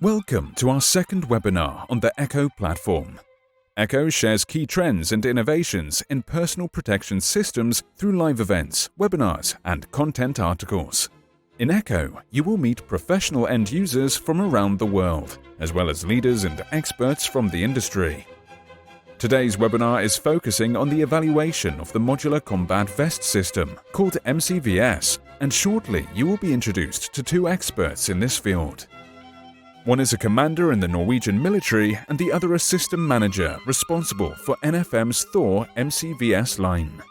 Welcome to our second webinar on the ECHO platform. ECHO shares key trends and innovations in personal protection systems through live events, webinars, and content articles. In ECHO, you will meet professional end users from around the world, as well as leaders and experts from the industry. Today's webinar is focusing on the evaluation of the modular combat vest system, called MCVS, and shortly you will be introduced to two experts in this field. One is a commander in the Norwegian military and the other a system manager responsible for NFM's Thor MCVS line.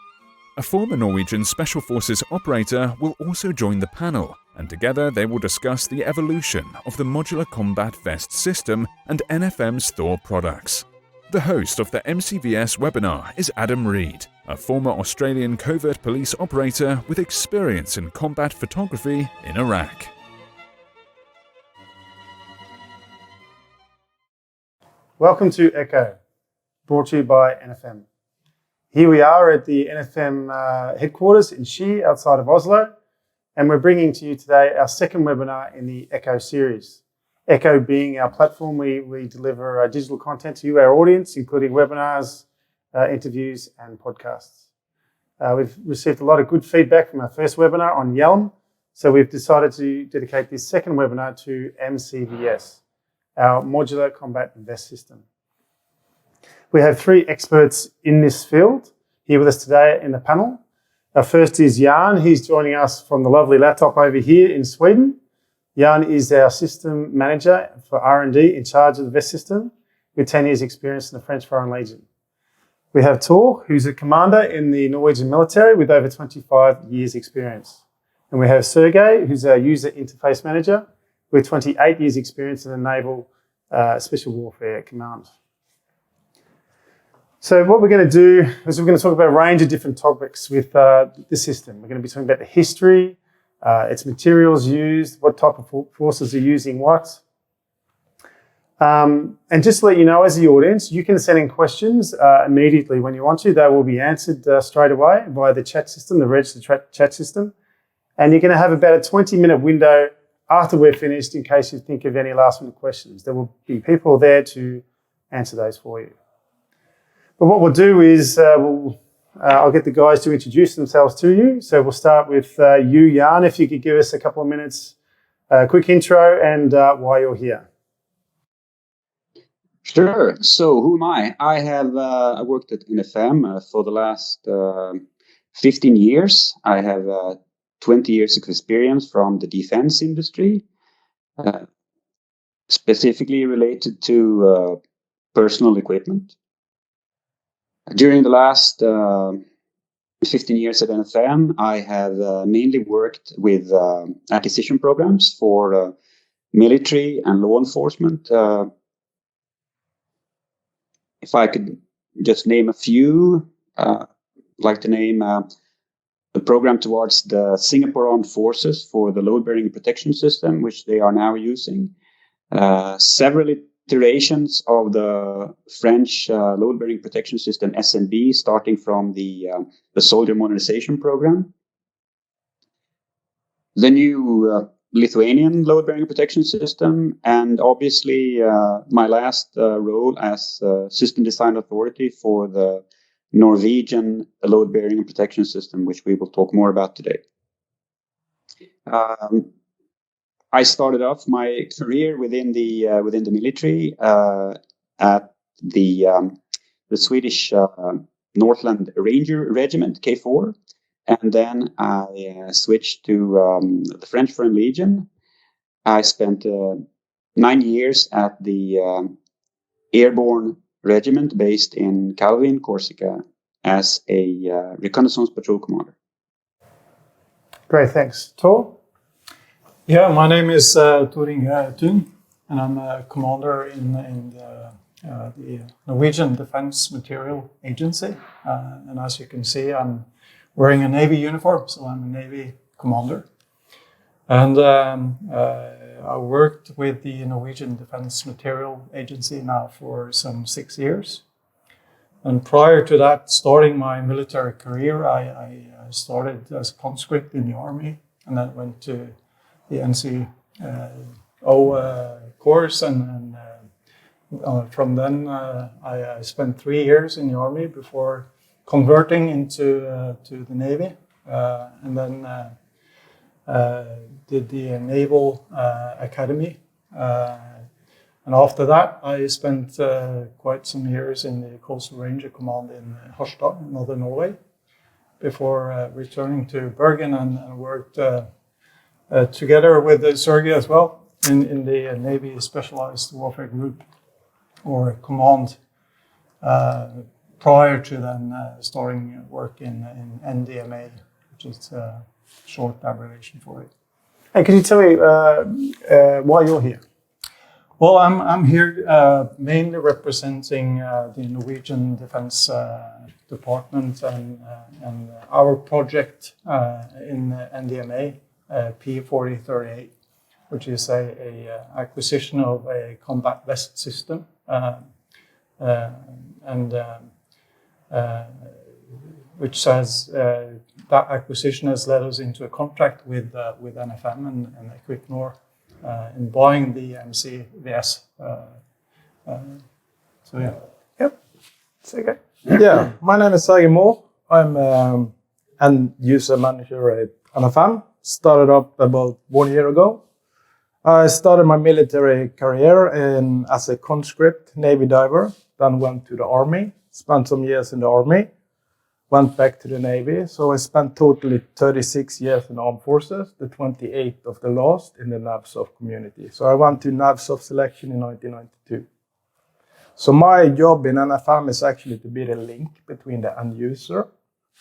A former Norwegian Special Forces operator will also join the panel, and together they will discuss the evolution of the modular combat vest system and NFM's Thor products. The host of the MCVS webinar is Adam Reed, a former Australian covert police operator with experience in combat photography in Iraq. Welcome to ECHO, brought to you by NFM. Here we are at the NFM headquarters in Ski, outside of Oslo, and we're bringing to you today our second webinar in the ECHO series. ECHO being our platform, we deliver digital content to you, our audience, including webinars, interviews, and podcasts. We've received a lot of good feedback from our first webinar on Yelm, so we've decided to dedicate this second webinar to MCVS, our modular combat vest system. We have three experts in this field here with us today in the panel. Our first is Jan. He's joining us from the lovely laptop over here in Sweden. Jan is our system manager for R&D in charge of the vest system with 10 years experience in the French Foreign Legion. We have Tor, who's a commander in the Norwegian military with over 25 years experience. And we have Sergey, who's our user interface manager with 28 years experience in the Naval Special Warfare Command. So what we're going to do is we're going to talk about a range of different topics with the system. We're going to be talking about the history, its materials used, what type of forces are using what. And just to let you know, as the audience, you can send in questions immediately when you want to. They will be answered straight away via the chat system, the registered chat system. And you're going to have about a 20-minute window after we're finished in case you think of any last-minute questions. There will be people there to answer those for you. But what we'll do is I'll get the guys to introduce themselves to you. So we'll start with you, Jan, if you could give us a couple of minutes, quick intro and why you're here. Sure. So who am I? I worked at NFM for the last 15 years. I have 20 years of experience from the defense industry, specifically related to personal equipment. During the last 15 years at NFM, I have mainly worked with acquisition programs for military and law enforcement. If I could just name a few, I'd like to name the program towards the Singapore Armed Forces for the load-bearing protection system, which they are now using. Several iterations of the French load-bearing protection system SNB, starting from the soldier modernization program. The new Lithuanian load-bearing protection system, and obviously my last role as system design authority for the Norwegian load-bearing and protection system, which we will talk more about today. I started off my career within the military at the Swedish Northland Ranger Regiment K4, and then I switched to the French Foreign Legion. I spent 9 years at the Airborne Regiment based in Calvi, Corsica, as a reconnaissance patrol commander. Great, thanks. Tor? Yeah, my name is Toring Thun, and I'm a commander in the Norwegian Defence Material Agency. And as you can see, I'm wearing a Navy uniform, so I'm a Navy commander. And I worked with the Norwegian Defence Material Agency now for some 6 years. And prior to that, starting my military career, I started as a conscript in the army, and then went to the course, and from then I spent 3 years in the army before converting into to the Navy, and then did the Naval Academy. And after that, I spent quite some years in the Coastal Ranger Command in Harstad, northern Norway, before returning to Bergen and worked together with Sergei as well in the Navy Specialized Warfare Group or Command prior to then starting work in NDMA, which is a short abbreviation for it. Hey, can you tell me why you're here? Well, I'm here mainly representing the Norwegian Defense Department and our project in NDMA, P4038, which is a acquisition of a combat vest system, which has that acquisition has led us into a contract with NFM and Equinor in buying the MCVS. So yeah. Yep. It's okay. Yeah, my name is Sergei Moore. I'm end user manager at NFM. Started up about 1 year ago. I started my military career as a conscript Navy diver, then went to the Army, spent some years in the Army, went back to the Navy. So I spent totally 36 years in the Armed Forces, the 28th of the last in the NAVSOF community. So I went to NAVSOF selection in 1992. So my job in NFM is actually to be the link between the end user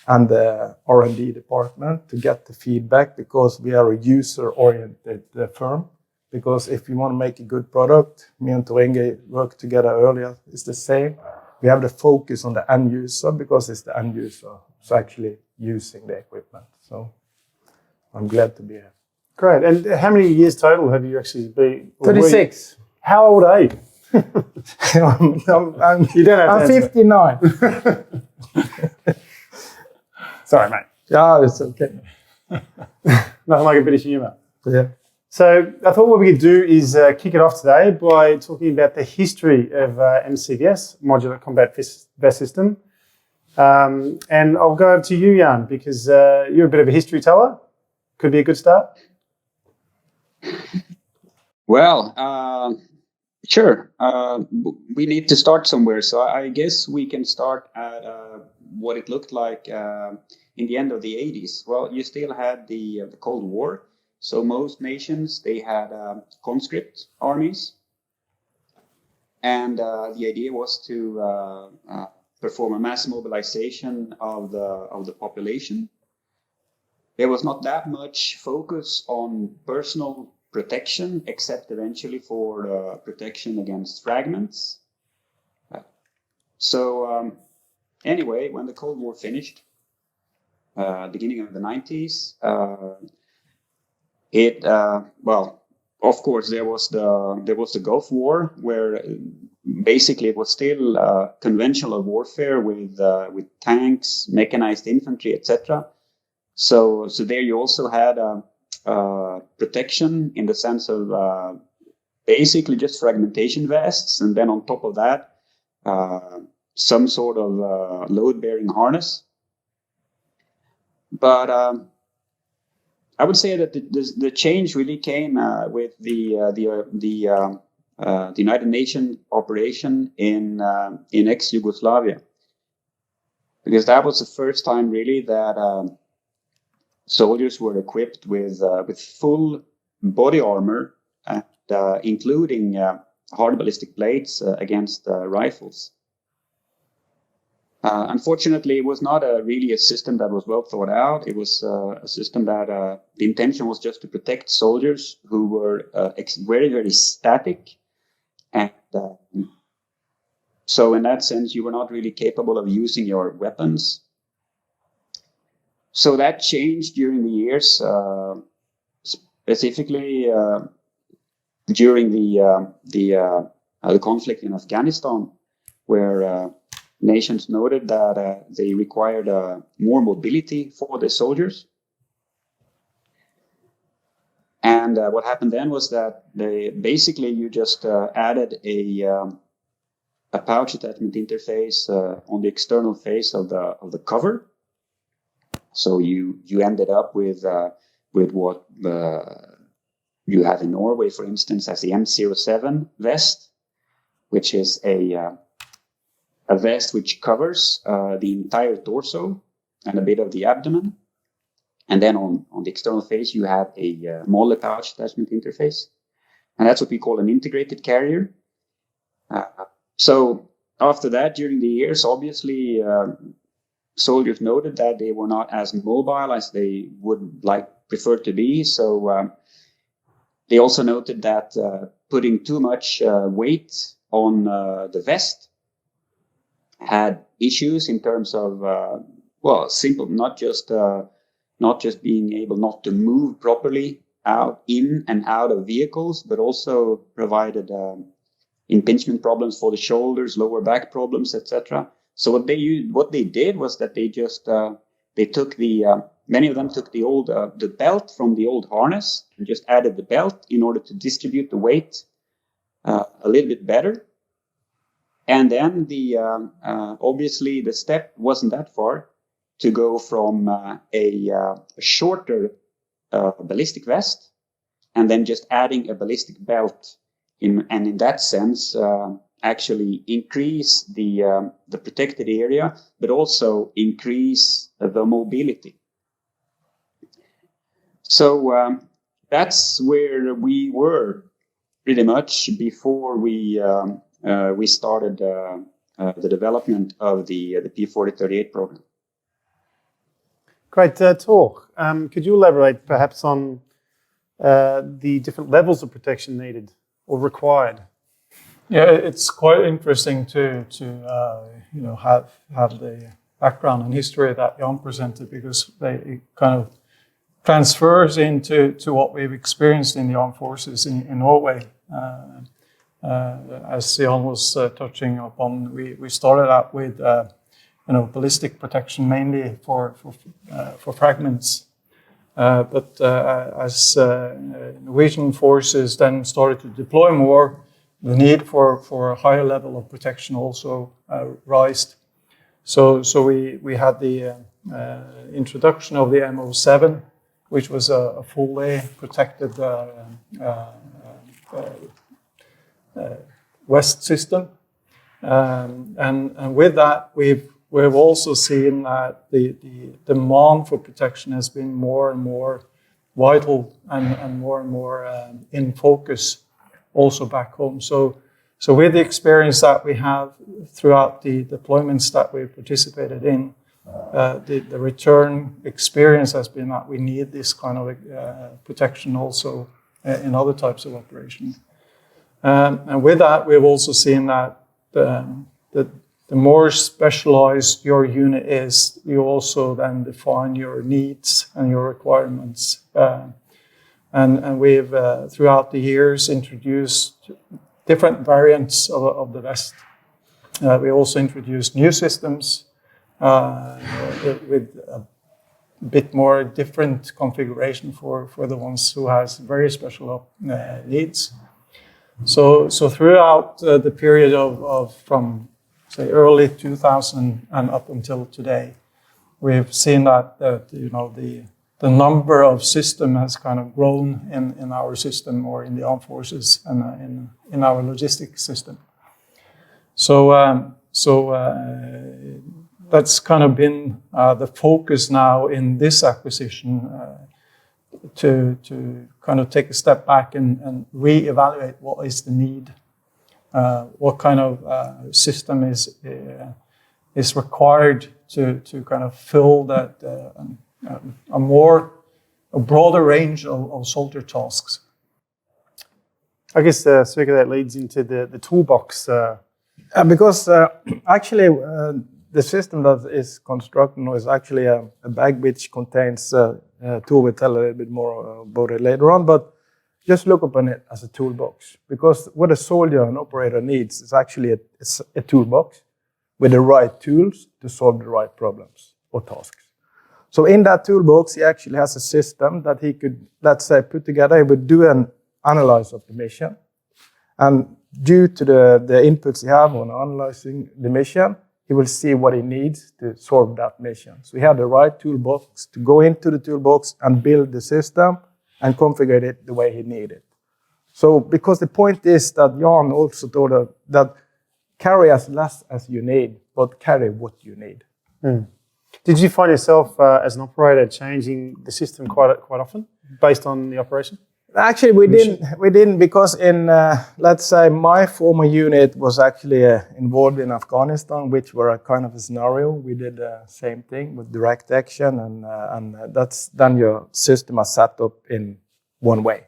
and the R&D department to get the feedback, because we are a user-oriented firm. Because if you want to make a good product, me and Tor Inge worked together earlier, it's the same. We have the focus on the end user because it's the end user who's actually using the equipment. So I'm glad to be here. Great. And how many years total have you actually been? 36. How old are you? You don't have to 59. Sorry, mate. Yeah, it's okay. Nothing like a bit of humour. Yeah. So I thought what we could do is kick it off today by talking about the history of MCVS, modular combat vest system. And I'll go over to you, Jan, because you're a bit of a history teller. Could be a good start. Well, sure. We need to start somewhere. So I guess we can start at what it looked like in the end of the 80s. Well, you still had the Cold War. So most nations, they had conscript armies. And the idea was to perform a mass mobilization of the population. There was not that much focus on personal protection, except eventually for protection against fragments. Anyway, when the Cold War finished, beginning of the 90s, of course, there was the Gulf War, where basically it was still conventional warfare with tanks, mechanized infantry, etc. So there you also had protection in the sense of basically just fragmentation vests, and then on top of that, some sort of load-bearing harness. But I would say that the change really came with the United Nations operation in ex-Yugoslavia, because that was the first time really that soldiers were equipped with full body armor, and including hard ballistic plates against rifles. Unfortunately, it was not really a system that was well thought out. It was a system that the intention was just to protect soldiers who were very, very static. And so in that sense, you were not really capable of using your weapons. So that changed during the years, specifically during the conflict in Afghanistan, where nations noted that they required more mobility for the soldiers. And what happened then was that you just added a pouch attachment interface on the external face of the cover. So you ended up with what you have in Norway, for instance, as the M07 vest, which is a vest which covers the entire torso and a bit of the abdomen. And then on the external face, you have a modular pouch attachment interface. And that's what we call an integrated carrier. So after that, during the years, obviously, soldiers noted that they were not as mobile as they would prefer to be. So they also noted that putting too much weight on the vest had issues in terms of, simple, not just being able not to move properly in and out of vehicles, but also provided impingement problems for the shoulders, lower back problems, etc. So what they did was that they just they took many of them took the belt from the old harness and just added the belt in order to distribute the weight a little bit better. And then obviously the step wasn't that far to go from a shorter ballistic vest and then just adding a ballistic belt and in that sense actually increase the protected area, but also increase the mobility. So that's where we were pretty much before we started the development of the P4038 program. Great talk. Could you elaborate perhaps on the different levels of protection needed or required? Yeah, it's quite interesting to have the background and history that Jan presented, because it kind of transfers into what we've experienced in the armed forces in Norway. As Jan was touching upon, we started out with ballistic protection mainly for fragments. But as Norwegian forces then started to deploy more, the need for a higher level of protection also rised. So we had the introduction of the M07, which was a fully protected vest system, and with that we've also seen that the demand for protection has been more and more vital and more in focus also back home. So with the experience that we have throughout the deployments that we've participated in, the return experience has been that we need this kind of protection also in other types of operations. And with that, we've also seen that the more specialized your unit is, you also then define your needs and your requirements. And we've, throughout the years, introduced different variants of the vest. We also introduced new systems with a bit more different configuration for the ones who has very special needs. So throughout the period of from say early 2000 and up until today, we've seen that the number of system has kind of grown in our system, or in the armed forces and in our logistics system. So that's kind of been the focus now in this acquisition, to kind of take a step back and reevaluate what is the need, what kind of system is required to kind of fill that a broader range of soldier tasks. I guess, Svika, that leads into the toolbox. Because actually the system that is constructed is actually a bag which contains a tool. We'll tell a little bit more about it later on, but just look upon it as a toolbox, because what a soldier and operator needs is actually a toolbox with the right tools to solve the right problems or tasks. So in that toolbox, he actually has a system that he could, let's say, put together. He would do an analysis of the mission. And due to the inputs he have on analyzing the mission, he will see what he needs to solve that mission. So he had the right toolbox to go into the toolbox and build the system and configure it the way he needed. So because the point is that Jan also told us that carry as less as you need, but carry what you need. Did you find yourself as an operator changing the system quite often based on the operation? Actually, we didn't because in, let's say, my former unit was actually involved in Afghanistan, which were a kind of a scenario. We did the same thing with direct action, and that's then your system is set up in one way.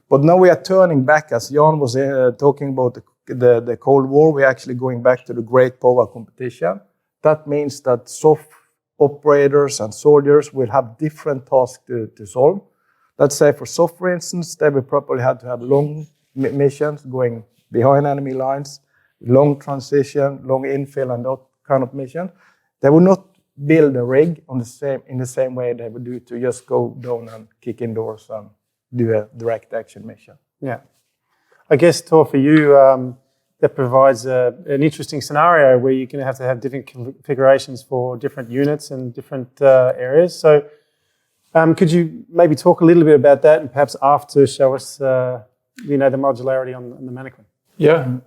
But now we are turning back, as Jan was talking about the Cold War, we're actually going back to the great power competition. That means that soft operators and soldiers will have different tasks to solve. Let's say for soft, for instance, they will probably have to have long missions going behind enemy lines, long transition, long infill, and that kind of mission. They will not build a rig in the same way they would do to just go down and kick in doors and do a direct action mission. Yeah. I guess, Tor, for you, that provides an interesting scenario where you're going to have different configurations for different units and different areas. So could you maybe talk a little bit about that and perhaps after show us the modularity on the mannequin? Yeah, and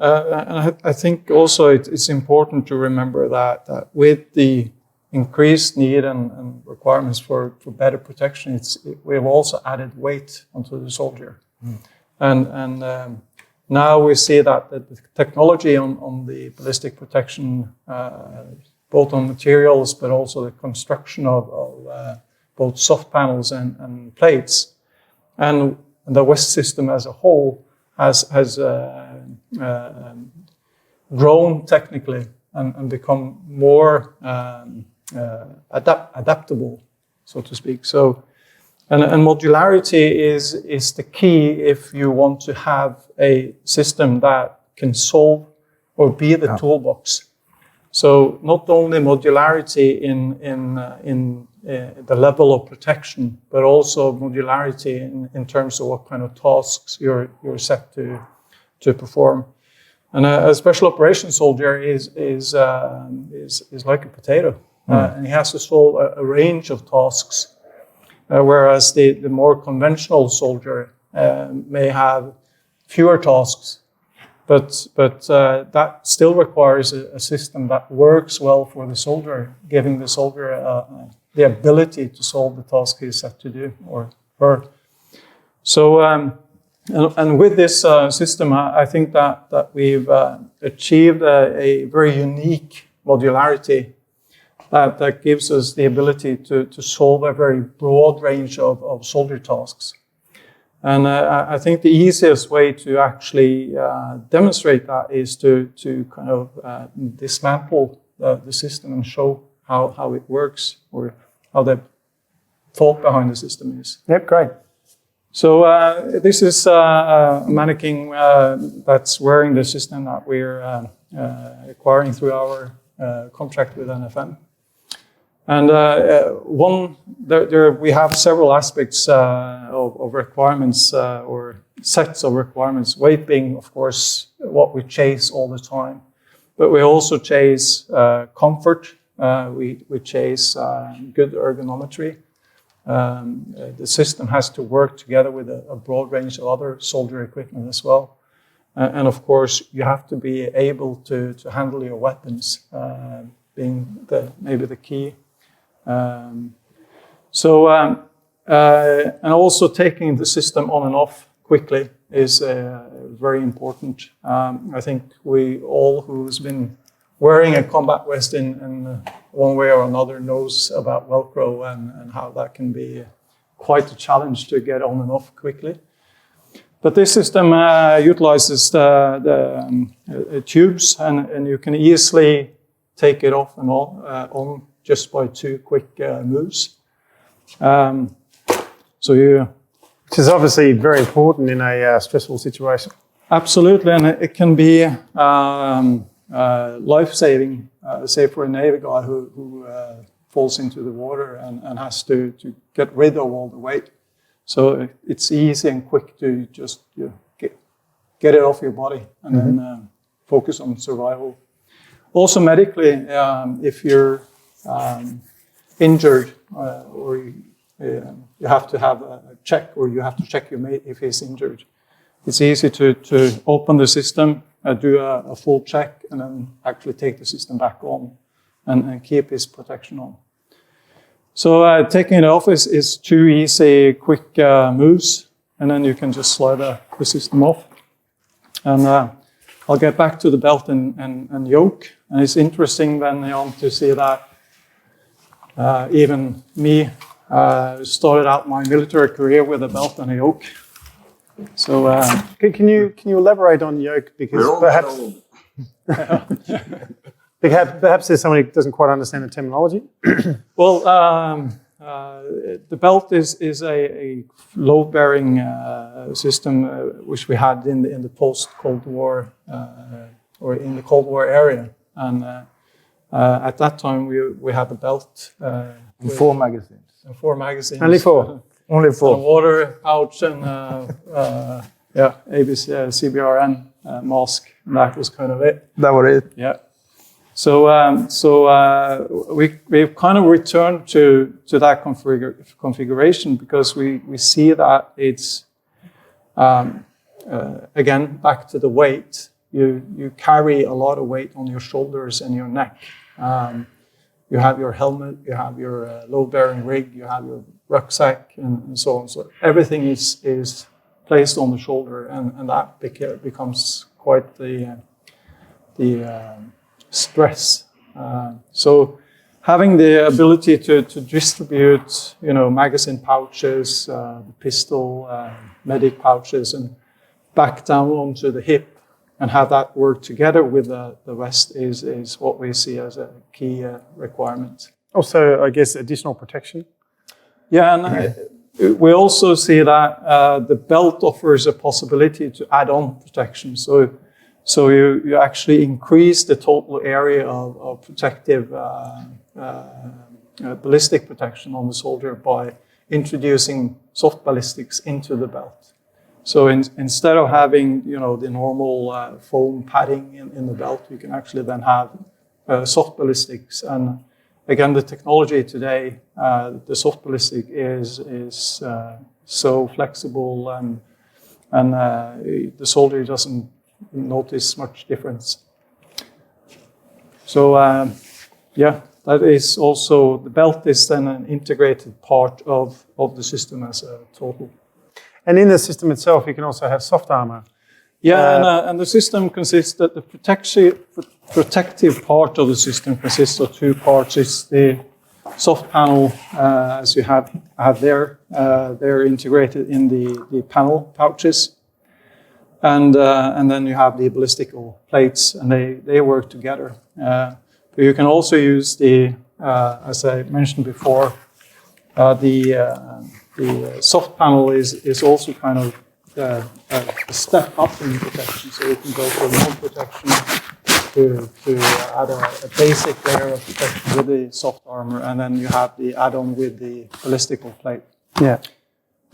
I think also it's important to remember that with the increased need and requirements for better protection, we have also added weight onto the soldier. And now we see that the technology on the ballistic protection, both on materials but also the construction of both soft panels and plates, and the West system as a whole has grown technically and become more adaptable, so to speak. So, and modularity is the key if you want to have a system that can solve or be the toolbox. So not only modularity in the level of protection, but also modularity in terms of what kind of tasks you're set to perform. And a special operations soldier is like a potato, and he has to solve a range of tasks, whereas the more conventional soldier may have fewer tasks. But that still requires a system that works well for the soldier, giving the soldier the ability to solve the task he's set to do, or her. So, and with this system, I think that we've achieved a very unique modularity that gives us the ability to solve a very broad range of soldier tasks. And I think the easiest way to actually demonstrate that is to kind of dismantle the system and show how it works, or how the thought behind the system is. Yep, great. So this is a mannequin that's wearing the system that we're acquiring through our contract with NFM. And we have several aspects of requirements or sets of requirements. Weight being, of course, what we chase all the time, but we also chase comfort. We chase good ergonometry. The system has to work together with a broad range of other soldier equipment as well. And of course, you have to be able to handle your weapons, being maybe the key. And also taking the system on and off quickly is very important. I think we all who's been wearing a combat vest in one way or another knows about Velcro and how that can be quite a challenge to get on and off quickly. But this system utilizes the tubes, and you can easily take it off and on just by 2 quick moves. Which is obviously very important in a stressful situation. Absolutely, and it can be life-saving, say for a Navy guy who falls into the water and has to get rid of all the weight. So it's easy and quick to just get it off your body and then focus on survival. Also medically, if you're injured or you have to have a check, or you have to check your mate if he's injured, it's easy to open the system, do a full check, and then actually take the system back on and keep his protection on. So taking it off is 2 easy, quick moves, and then you can just slide the system off. And I'll get back to the belt and yoke. And it's interesting then on to see that even me started out my military career with a belt and a yoke. So can you elaborate on yoke, because perhaps there's somebody who doesn't quite understand the terminology. Well, the belt is a load-bearing system which we had in the post-Cold War or in the Cold War area, and at that time we had the belt with 4 magazines. 4 magazines. Only 4. Only 4. A water pouch and ABC, CBRN mask. And that was kind of it. That was it. Yeah. So we've kind of returned to that configuration because we see that it's again back to the weight. You carry a lot of weight on your shoulders and your neck. You have your helmet, you have your load-bearing rig, you have your rucksack, and so on. So everything is placed on the shoulder, and that becomes quite the stress. So having the ability to distribute, magazine pouches, pistol, medic pouches, and back down onto the hip, and have that work together with the vest is what we see as a key requirement. Also, I guess, additional protection. Yeah, and we also see that the belt offers a possibility to add on protection. So you actually increase the total area of protective ballistic protection on the soldier by introducing soft ballistics into the belt. So instead of having the normal foam padding in the belt, you can actually then have soft ballistics. And again, the technology today, the soft ballistic is so flexible, and the soldier doesn't notice much difference. So that is also, the belt is then an integrated part of the system as a total. And in the system itself, you can also have soft armor. Yeah, and the system consists that the protective part of the system consists of 2 parts. It's the soft panel, as you have there. They're integrated in the panel pouches, and then you have the ballistical plates, and they work together. But you can also use as I mentioned before, the soft panel is also kind of a step up in protection, so you can go from one protection to add a basic layer of protection with the soft armor, and then you have the add-on with the ballistical plate. Yeah.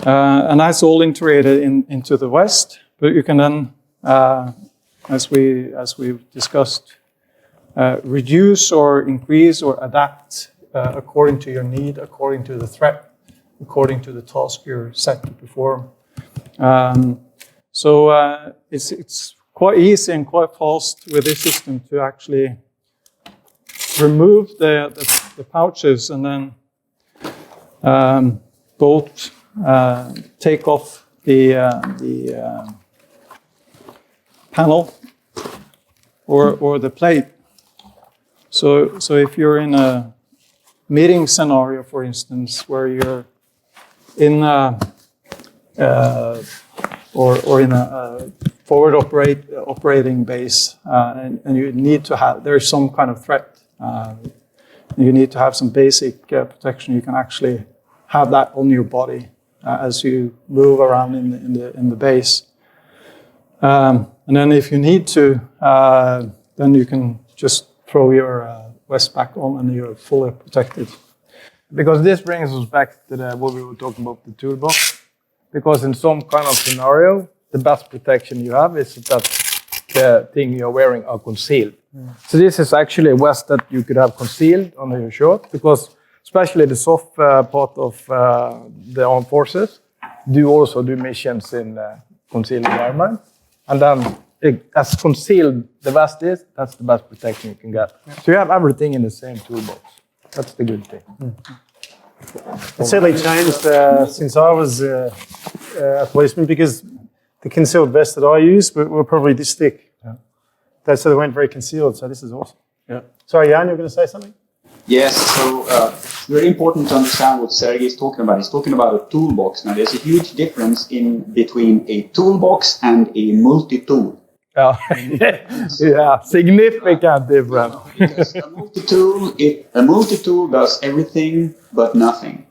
And that's all integrated into the vest, but you can then, as we've discussed, reduce or increase or adapt according to your need, according to the threat, according to the task you're set to perform. So it's quite easy and quite fast with this system to actually remove the pouches and then both take off the panel or the plate. So if you're in a meeting scenario, for instance, where you're in or in a forward operating base, and you need to have, there's some kind of threat, you need to have some basic protection. You can actually have that on your body as you move around in the base. And then if you need to, then you can just throw your vest back on and you're fully protected because this brings us back to what we were talking about, the toolbox. Because in some kind of scenario, the best protection you have is that the thing you're wearing are concealed. So this is actually a vest that you could have concealed under your shirt, because especially the soft part of the armed forces also do missions in concealed environment. And then as concealed the vest is, that's the best protection you can get. So you have everything in the same toolbox. That's the good thing. It's certainly changed since I was a policeman, because the concealed vests that I used were probably this thick. So they weren't very concealed, so this is awesome. Yeah. Sorry, Jan, you were going to say something? Yes, so it's very important to understand what Sergey is talking about. He's talking about a toolbox. Now, there's a huge difference between a toolbox and a multi-tool. Yeah, significant difference. Because a multi-tool does everything but nothing.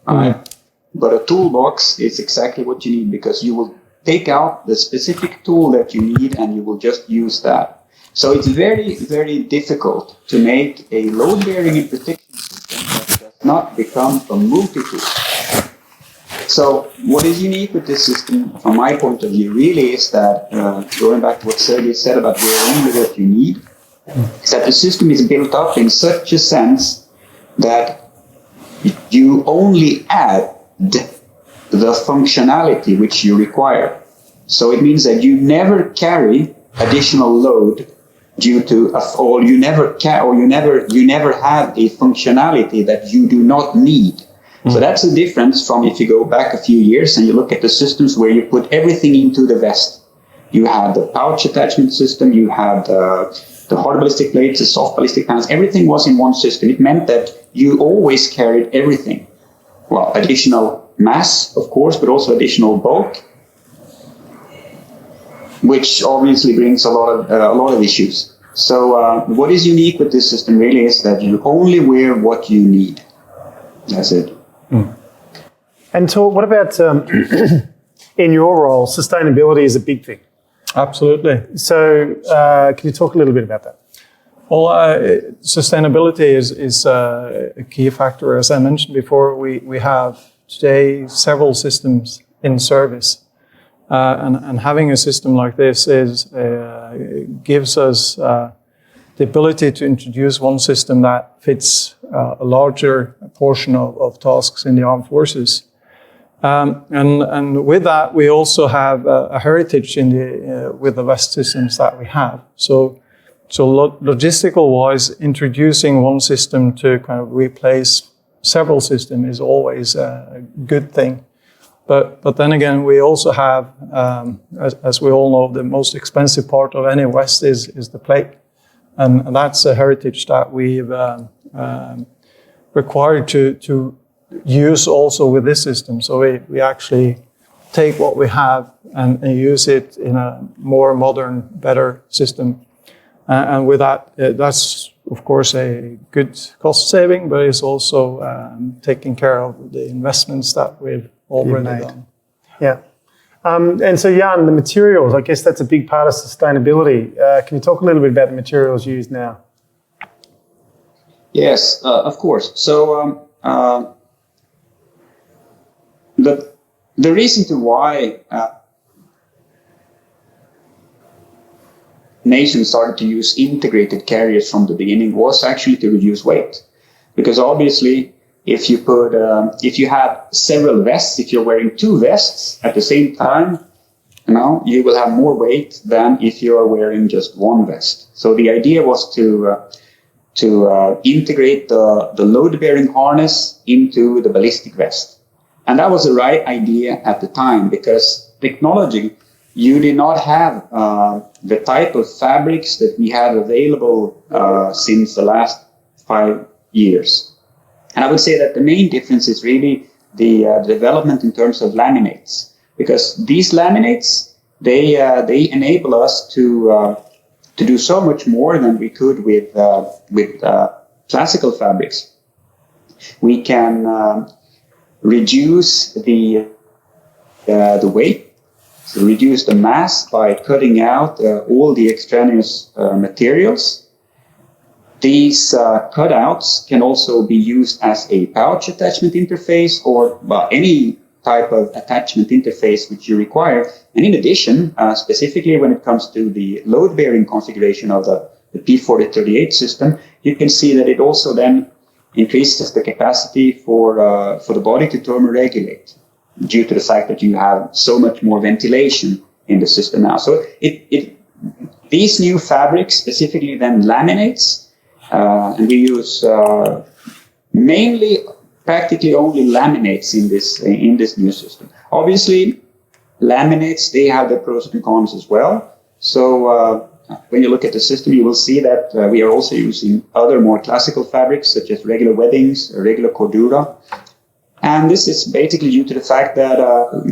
But a toolbox is exactly what you need, because you will take out the specific tool that you need and you will just use that. So it's very, very difficult to make a load-bearing and protection system that does not become a multi-tool. So what is unique with this system, from my point of view, really is that, going back to what Sergey said about wearing only what you need, is that the system is built up in such a sense that you only add the functionality which you require. So it means that you never carry additional load due to, or you never have a functionality that you do not need. So that's the difference from if you go back a few years and you look at the systems where you put everything into the vest. You had the pouch attachment system, you had the hard ballistic plates, the soft ballistic panels, everything was in one system. It meant that you always carried everything. Well, additional mass, of course, but also additional bulk, which obviously brings a lot of issues. So what is unique with this system really is that you only wear what you need. That's it. And so what about, in your role, sustainability is a big thing. Absolutely. So can you talk a little bit about that? Well, sustainability is a key factor. As I mentioned before, we have today several systems in service. And having a system like this gives us the ability to introduce one system that fits a larger portion of tasks in the armed forces. And with that, we also have a heritage with the vest systems that we have. So logistical-wise, introducing one system to kind of replace several systems is always a good thing. But then again, we also have, as we all know, the most expensive part of any vest is the plate. And that's a heritage that we've required to use also with this system. So we actually take what we have and use it in a more modern, better system. And with that, that's of course a good cost saving, but it's also taking care of the investments that we've already done. Yeah. And so, Jan, the materials, I guess that's a big part of sustainability. Can you talk a little bit about the materials used now? Yes, of course. So the reason to why nations started to use integrated carriers from the beginning was actually to reduce weight, because obviously if you have several vests, if you're wearing two vests at the same time, you will have more weight than if you are wearing just one vest. So the idea was to integrate the load-bearing harness into the ballistic vest. And that was the right idea at the time, because technology, you did not have the type of fabrics that we have available since the last 5 years. And I would say that the main difference is really the development in terms of laminates, because these laminates, they enable us to do so much more than we could with classical fabrics. We can reduce the weight, so reduce the mass by cutting out all the extraneous materials. these cutouts can also be used as a pouch attachment interface or any type of attachment interface which you require. And in addition, specifically when it comes to the load-bearing configuration of the P4038 system, you can see that it also then increases the capacity for the body to thermoregulate due to the fact that you have so much more ventilation in the system now. So these new fabrics specifically then laminates, and we use mainly practically only laminates in this new system. Obviously, laminates, they have their pros and cons as well. So when you look at the system, you will see that we are also using other more classical fabrics, such as regular webbings, regular cordura. And this is basically due to the fact that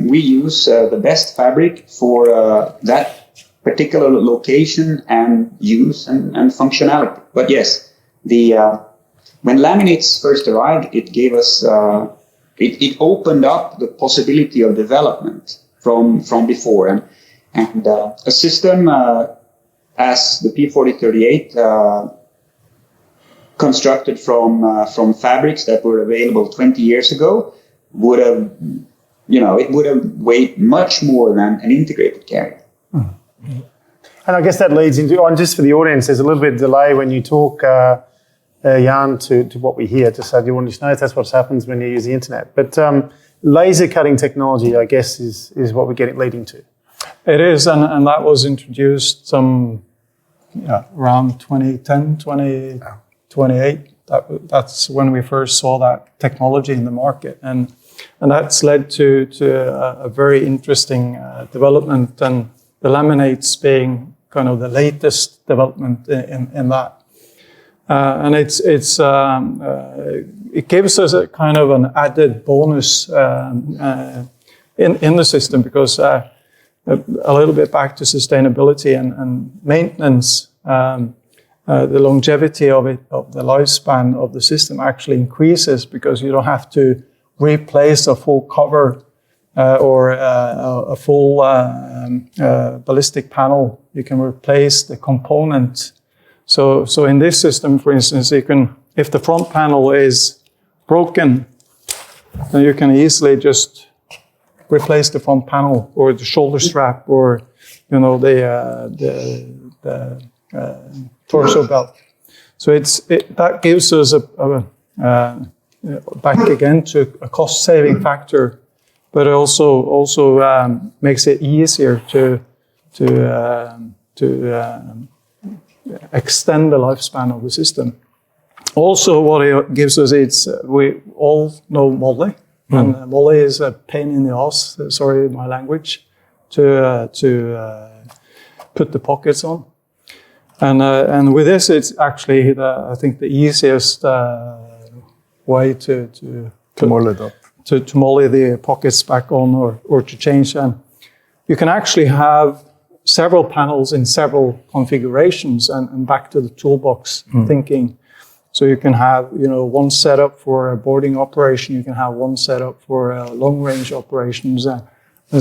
we use the best fabric for that particular location and use and functionality. But yes, when laminates first arrived, it gave us, it opened up the possibility of development from before. And a system as the P4038 constructed from fabrics that were available 20 years ago would have, it would have weighed much more than an integrated carrier. Mm-hmm. And I guess that leads into, just for the audience, there's a little bit of delay when you talk, Jan, to what we hear, just so the audience knows that's what happens when you use the internet. But laser cutting technology, I guess, is what we're leading to. It is, and that was introduced around 2010, 2028. That's when we first saw that technology in the market, and that's led to a very interesting development, and the laminates being kind of the latest development in that. And it gives us a kind of an added bonus in the system, because a little bit back to sustainability and maintenance. The longevity of the lifespan of the system actually increases, because you don't have to replace a full cover or a full ballistic panel. You can replace the component. So in this system, for instance, you can, if the front panel is broken, then you can easily just replace the front panel or the shoulder strap or the torso belt. So that gives us back again to a cost saving factor, but it also makes it easier to extend the lifespan of the system. Also, what it gives us, we all know Molly, and Molly is a pain in the ass. Sorry, my language, to put the pockets on. And with this, it's actually I think the easiest way to molly it up. To molly the pockets back on or to change them. You can actually have several panels in several configurations, and back to the toolbox thinking. So you can have one setup for a boarding operation. You can have one setup for long range operations and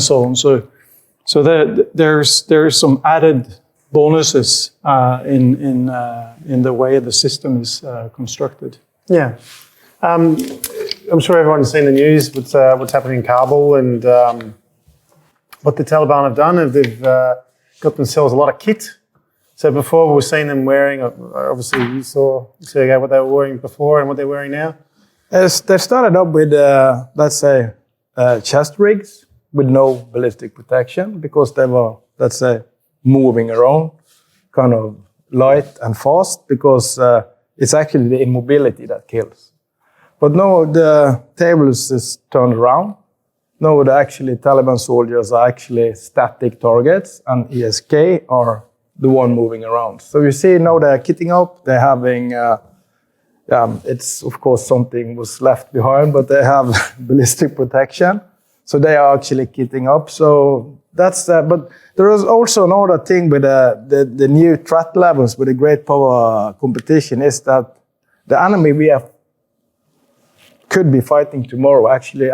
so on. So there's some added bonuses in the way the system is constructed. Yeah, I'm sure everyone's seen the news. What's happening in Kabul and what the Taliban have done. They've got themselves a lot of kit. So before we were seeing them wearing, obviously you saw what they were wearing before and what they're wearing now. They started up with let's say chest rigs with no ballistic protection, because they were, let's say, moving around, kind of light and fast, because it's actually the immobility that kills. But now the tables is turned around. Now the actually Taliban soldiers are actually static targets, and ESK are the one moving around. So you see now they're kitting up. They're having, it's of course something was left behind, but they have ballistic protection. So they are actually kitting up. So that's but there is also another thing with the new threat levels with the great power competition, is that the enemy we have could be fighting tomorrow actually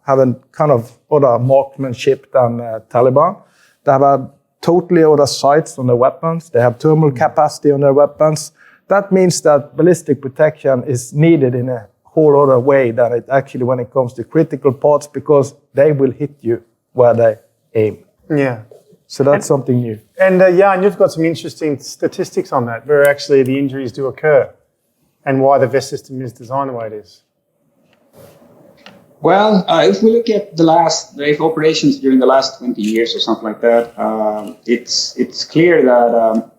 having kind of other marksmanship than Taliban. They have a totally other sights on their weapons. They have thermal capacity on their weapons. that means that ballistic protection is needed in a whole other way than it actually when it comes to critical parts, because they will hit you where they aim. Yeah. So that's something new. And Jan, you've got some interesting statistics on that, where actually the injuries do occur and why the vest system is designed the way it is. Well, if we look at the operations during the last 20 years or something like that, it's clear that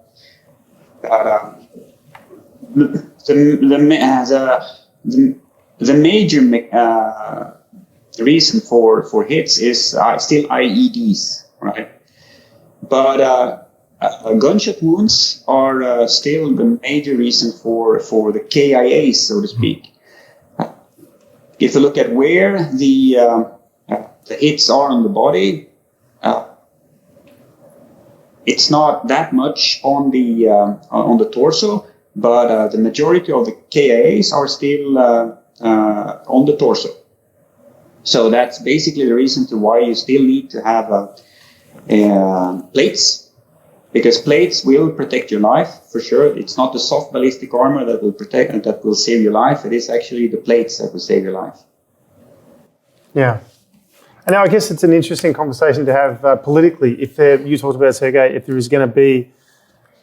the major reason for hits is still IEDs, right? But gunshot wounds are still the major reason for the KIAs, so to speak. If you look at where the hits are on the body, it's not that much on the torso, but the majority of the KIAs are still on the torso. So that's basically the reason to why you still need to have plates, because plates will protect your life for sure. It's not the soft ballistic armor that will protect and that will save your life. It is actually the plates that will save your life. Yeah. And now I guess it's an interesting conversation to have politically. If you talked about, Sergei, if there is going to be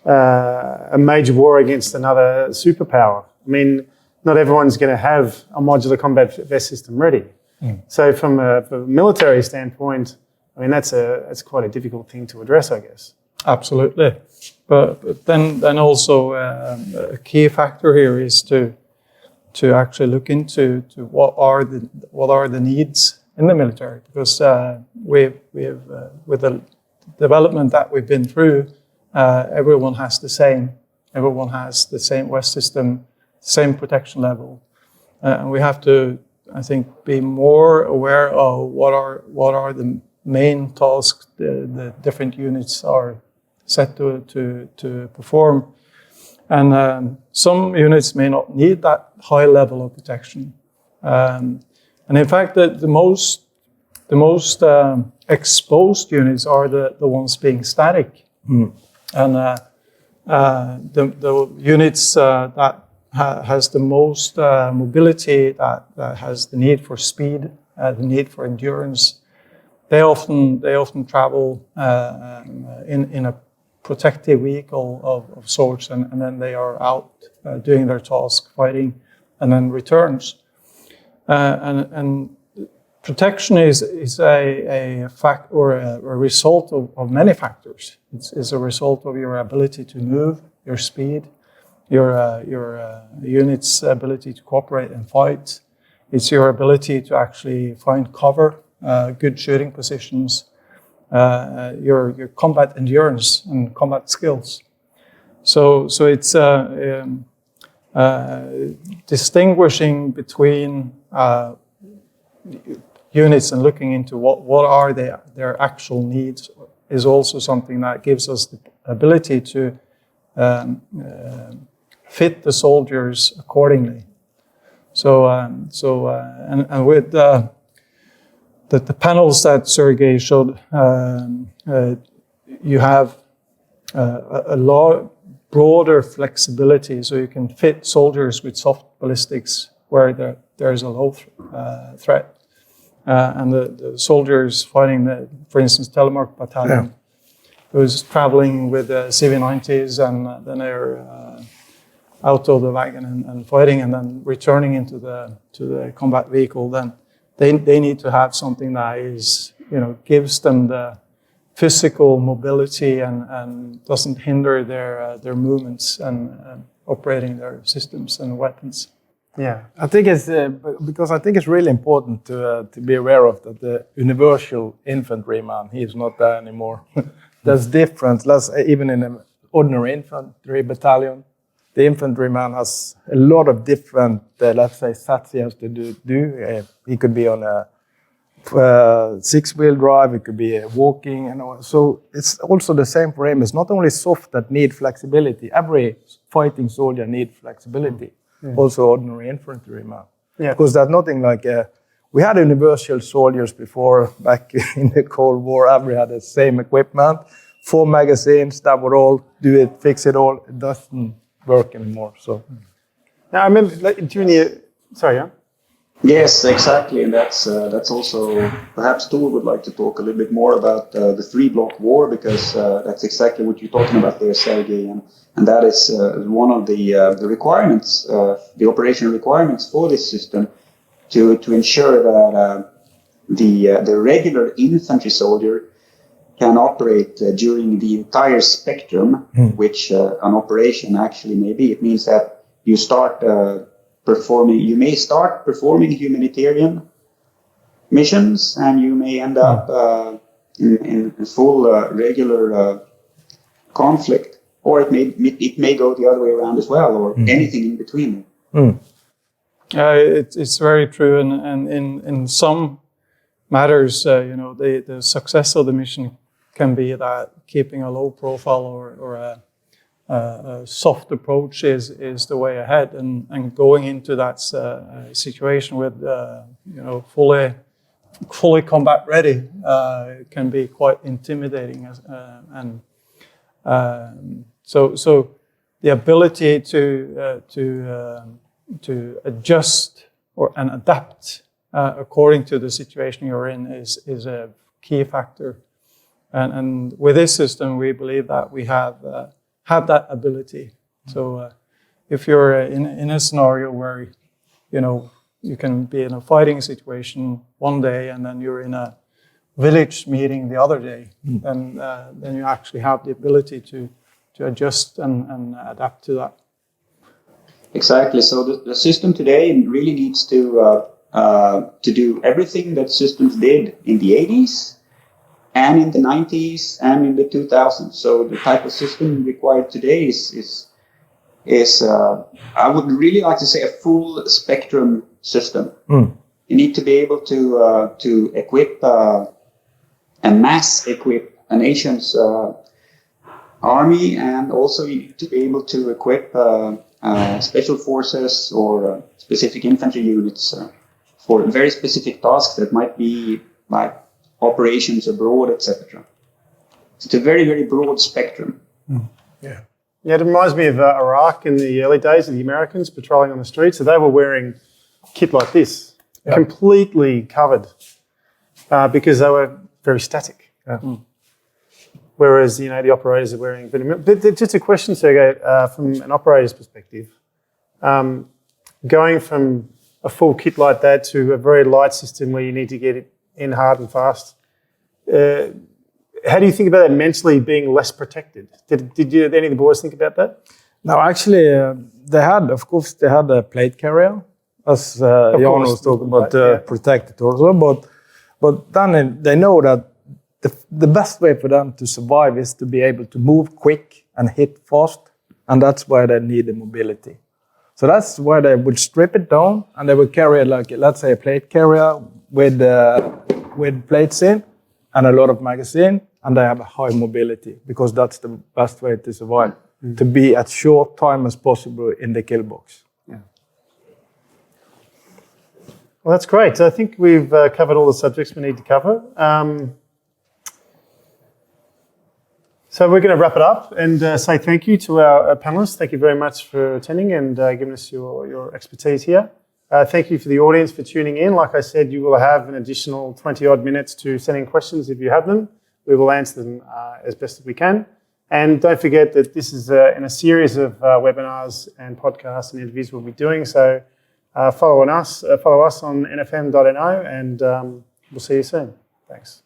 a major war against another superpower. I mean, not everyone's going to have a modular combat vest system ready. So from a military standpoint, I mean, that's quite a difficult thing to address, I guess. Absolutely, but then also a key factor here is to actually look into what are the needs in the military, because we've with the development that we've been through, everyone has the same vest system, same protection level, and we have to, I think, be more aware of what are the main tasks the different units are set to perform. And some units may not need that high level of protection. And in fact, the most exposed units are the ones being static. And the units that has the most mobility, that has the need for speed, the need for endurance, they often travel in a protective vehicle of sorts, and then they are out doing their task, fighting, and then returns. And protection is a fact or a result of many factors. It's a result of your ability to move, your speed, your unit's ability to cooperate and fight. It's your ability to actually find cover, good shooting positions, your combat endurance and combat skills. So it's distinguishing between units and looking into what are their actual needs is also something that gives us the ability to fit the soldiers accordingly. And with the panels that Sergei showed, you have a lot broader flexibility, so you can fit soldiers with soft ballistics where there's a low threat. And the soldiers fighting for instance, Telemark Battalion, who's traveling with CV90s, and then they're out of the wagon and fighting, and then returning into the combat vehicle. Then they need to have something that is, gives them the physical mobility and doesn't hinder their movements and operating their systems and weapons. Yeah, I think it's because I think it's really important to be aware of that the universal infantryman, he is not there anymore. There's difference. Even in an ordinary infantry battalion, the infantryman has a lot of different, let's say, sets he has to do. He could be on a six-wheel drive. It could be walking, So it's also the same for him. It's not only soft that need flexibility. Every fighting soldier needs flexibility. Also ordinary infantryman. Yeah. Because there's nothing like we had universal soldiers before, back in the Cold War. Every had the same equipment, 4 magazines that would all do it, fix it all. It doesn't work anymore. So Now, I remember during the... Sorry, yeah? Yes, exactly, and that's also perhaps Tor would like to talk a little bit more about the three-block war, because that's exactly what you're talking about there, Sergey, and that is one of the requirements, the operational requirements for this system, to ensure that the regular infantry soldier can operate during the entire spectrum, which an operation actually may be. It means that you may start performing humanitarian missions, and you may end up in full regular conflict, or it may go the other way around as well, or anything in between. It's very true, and in some matters, the success of the mission can be that keeping a low profile or a soft approach is the way ahead, and going into that situation with fully combat ready can be quite intimidating, so the ability to adjust and adapt according to the situation you're in is a key factor, and with this system we believe that we have that ability. So if you're in a scenario where you can be in a fighting situation one day and then you're in a village meeting the other day, then you actually have the ability to adjust and adapt to that. Exactly. So the system today really needs to do everything that systems did in the 80s and in the 90s and in the 2000s. So the type of system required today is I would really like to say a full spectrum system. You need to be able to equip and mass equip a nation's army, and also you need to be able to equip special forces or specific infantry units for very specific tasks that might be like operations abroad, etc. It's a very, very broad spectrum. Yeah, it reminds me of Iraq in the early days of the Americans patrolling on the streets. So they were wearing kit like this, completely covered, because they were very static. Whereas, the operators are wearing... But just a question, Sergey, from an operator's perspective. Going from a full kit like that to a very light system where you need to get it in hard and fast, how do you think about that mentally being less protected? Did any of the boys think about that? No, actually, they had a plate carrier, as Jan was talking about, protect it also. But then they know that the best way for them to survive is to be able to move quick and hit fast, and that's why they need the mobility. So that's why they would strip it down, and they would carry let's say a plate carrier with plates in and a lot of magazine, and they have a high mobility, because that's the best way to survive, to be as short time as possible in the kill box. Well, that's great. So I think we've covered all the subjects we need to cover. So we're going to wrap it up and say thank you to our panelists. Thank you very much for attending and giving us your expertise here. Thank you for the audience for tuning in. Like I said, you will have an additional 20-odd minutes to send in questions if you have them. We will answer them as best as we can. And don't forget that this is in a series of webinars and podcasts and interviews we'll be doing. So follow us on nfm.no, and we'll see you soon. Thanks.